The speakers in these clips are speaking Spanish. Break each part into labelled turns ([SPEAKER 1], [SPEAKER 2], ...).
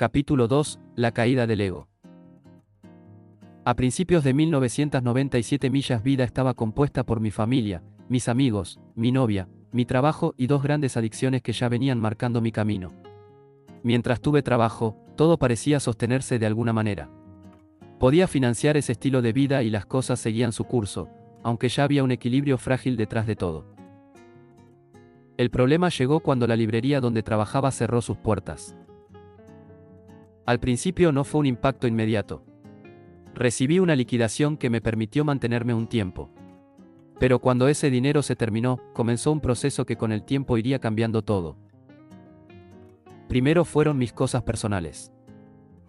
[SPEAKER 1] Capítulo 2. La caída del ego. A principios de 1997 Millas Vida estaba compuesta por mi familia, mis amigos, mi novia, mi trabajo y dos grandes adicciones que ya venían marcando mi camino. Mientras tuve trabajo, todo parecía sostenerse de alguna manera. Podía financiar ese estilo de vida y las cosas seguían su curso, aunque ya había un equilibrio frágil detrás de todo. El problema llegó cuando la librería donde trabajaba cerró sus puertas. Al principio no fue un impacto inmediato. Recibí una liquidación que me permitió mantenerme un tiempo. Pero cuando ese dinero se terminó, comenzó un proceso que con el tiempo iría cambiando todo. Primero fueron mis cosas personales.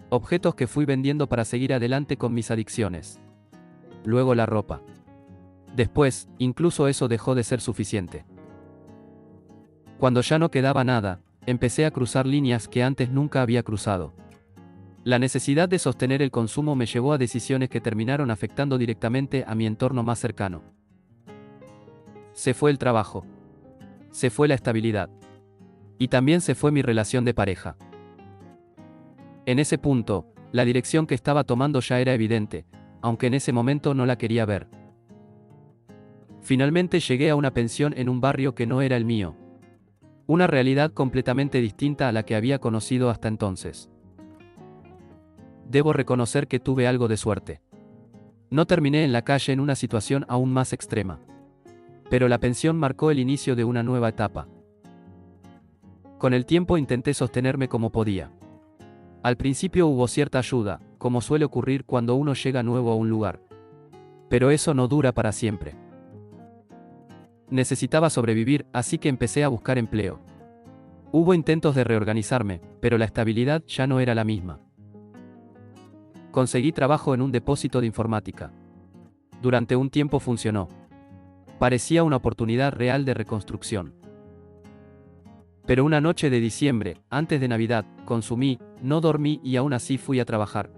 [SPEAKER 1] Objetos que fui vendiendo para seguir adelante con mis adicciones. Luego la ropa. Después, incluso eso dejó de ser suficiente. Cuando ya no quedaba nada, empecé a cruzar líneas que antes nunca había cruzado. La necesidad de sostener el consumo me llevó a decisiones que terminaron afectando directamente a mi entorno más cercano. Se fue el trabajo. Se fue la estabilidad. Y también se fue mi relación de pareja. En ese punto, la dirección que estaba tomando ya era evidente, aunque en ese momento no la quería ver. Finalmente llegué a una pensión en un barrio que no era el mío. Una realidad completamente distinta a la que había conocido hasta entonces. Debo reconocer que tuve algo de suerte. No terminé en la calle en una situación aún más extrema. Pero la pensión marcó el inicio de una nueva etapa. Con el tiempo intenté sostenerme como podía. Al principio hubo cierta ayuda, como suele ocurrir cuando uno llega nuevo a un lugar. Pero eso no dura para siempre. Necesitaba sobrevivir, así que empecé a buscar empleo. Hubo intentos de reorganizarme, pero la estabilidad ya no era la misma. Conseguí trabajo en un depósito de informática. Durante un tiempo funcionó. Parecía una oportunidad real de reconstrucción. Pero una noche de diciembre, antes de Navidad, consumí, no dormí y aún así fui a trabajar.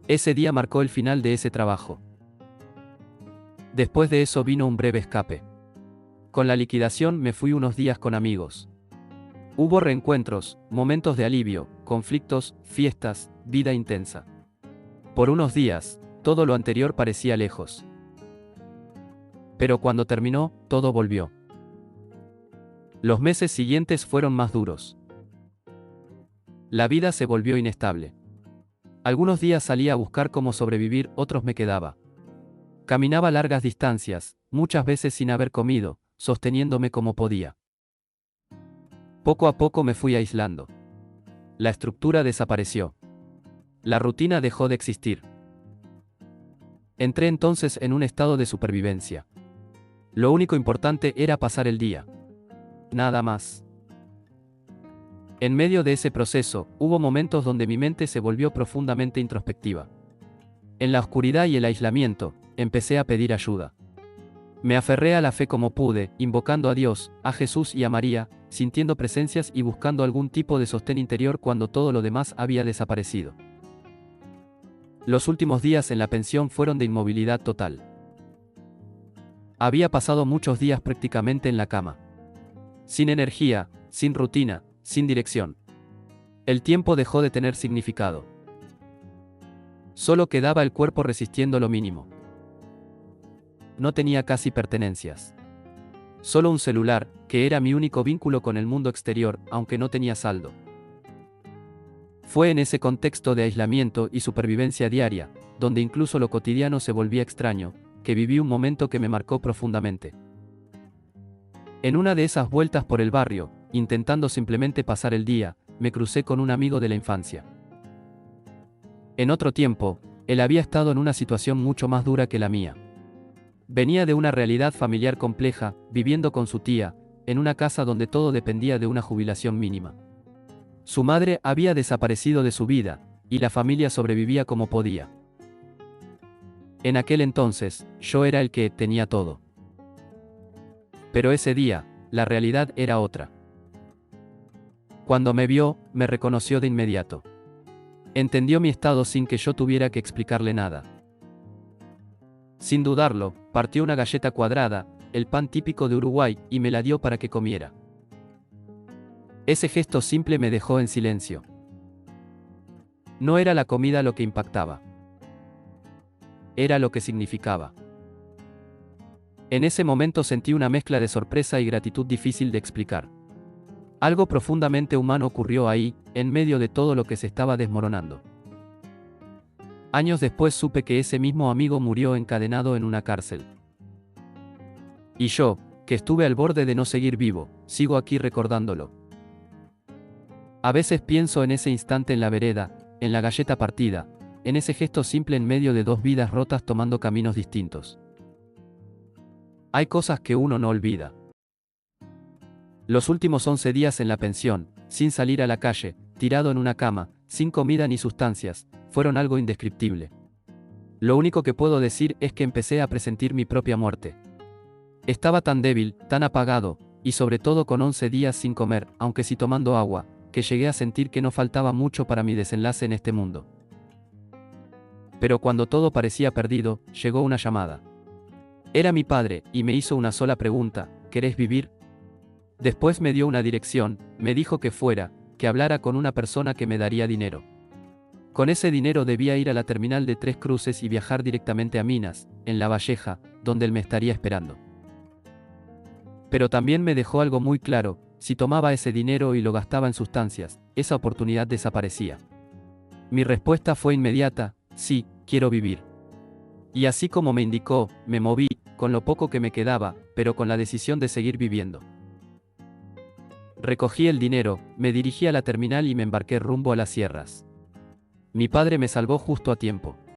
[SPEAKER 1] Ese día marcó el final de ese trabajo. Después de eso vino un breve escape. Con la liquidación me fui unos días con amigos. Hubo reencuentros, momentos de alivio, conflictos, fiestas, vida intensa. Por unos días, todo lo anterior parecía lejos. Pero cuando terminó, todo volvió. Los meses siguientes fueron más duros. La vida se volvió inestable. Algunos días salía a buscar cómo sobrevivir, otros me quedaba. Caminaba largas distancias, muchas veces sin haber comido, sosteniéndome como podía. Poco a poco me fui aislando. La estructura desapareció. La rutina dejó de existir. Entré entonces en un estado de supervivencia. Lo único importante era pasar el día. Nada más. En medio de ese proceso, hubo momentos donde mi mente se volvió profundamente introspectiva. En la oscuridad y el aislamiento, empecé a pedir ayuda. Me aferré a la fe como pude, invocando a Dios, a Jesús y a María, sintiendo presencias y buscando algún tipo de sostén interior cuando todo lo demás había desaparecido. Los últimos días en la pensión fueron de inmovilidad total. Había pasado muchos días prácticamente en la cama. Sin energía, sin rutina, sin dirección. El tiempo dejó de tener significado. Solo quedaba el cuerpo resistiendo lo mínimo. No tenía casi pertenencias. Solo un celular, que era mi único vínculo con el mundo exterior, aunque no tenía saldo. Fue en ese contexto de aislamiento y supervivencia diaria, donde incluso lo cotidiano se volvía extraño, que viví un momento que me marcó profundamente. En una de esas vueltas por el barrio, intentando simplemente pasar el día, me crucé con un amigo de la infancia. En otro tiempo, él había estado en una situación mucho más dura que la mía. Venía de una realidad familiar compleja, viviendo con su tía, en una casa donde todo dependía de una jubilación mínima. Su madre había desaparecido de su vida, y la familia sobrevivía como podía. En aquel entonces, yo era el que tenía todo. Pero ese día, la realidad era otra. Cuando me vio, me reconoció de inmediato. Entendió mi estado sin que yo tuviera que explicarle nada. Sin dudarlo, partió una galleta cuadrada, el pan típico de Uruguay, y me la dio para que comiera. Ese gesto simple me dejó en silencio. No era la comida lo que impactaba. Era lo que significaba. En ese momento sentí una mezcla de sorpresa y gratitud difícil de explicar. Algo profundamente humano ocurrió ahí, en medio de todo lo que se estaba desmoronando. Años después supe que ese mismo amigo murió encadenado en una cárcel. Y yo, que estuve al borde de no seguir vivo, sigo aquí recordándolo. A veces pienso en ese instante en la vereda, en la galleta partida, en ese gesto simple en medio de dos vidas rotas tomando caminos distintos. Hay cosas que uno no olvida. Los últimos 11 días en la pensión, sin salir a la calle, tirado en una cama, sin comida ni sustancias, fueron algo indescriptible. Lo único que puedo decir es que empecé a presentir mi propia muerte. Estaba tan débil, tan apagado, y sobre todo con 11 días sin comer, aunque sí tomando agua, que llegué a sentir que no faltaba mucho para mi desenlace en este mundo. Pero cuando todo parecía perdido, llegó una llamada. Era mi padre, y me hizo una sola pregunta: ¿querés vivir? Después me dio una dirección, me dijo que fuera, que hablara con una persona que me daría dinero. Con ese dinero debía ir a la terminal de Tres Cruces y viajar directamente a Minas, en La Valleja, donde él me estaría esperando. Pero también me dejó algo muy claro: si tomaba ese dinero y lo gastaba en sustancias, esa oportunidad desaparecía. Mi respuesta fue inmediata: sí, quiero vivir. Y así como me indicó, me moví, con lo poco que me quedaba, pero con la decisión de seguir viviendo. Recogí el dinero, me dirigí a la terminal y me embarqué rumbo a las sierras. Mi padre me salvó justo a tiempo.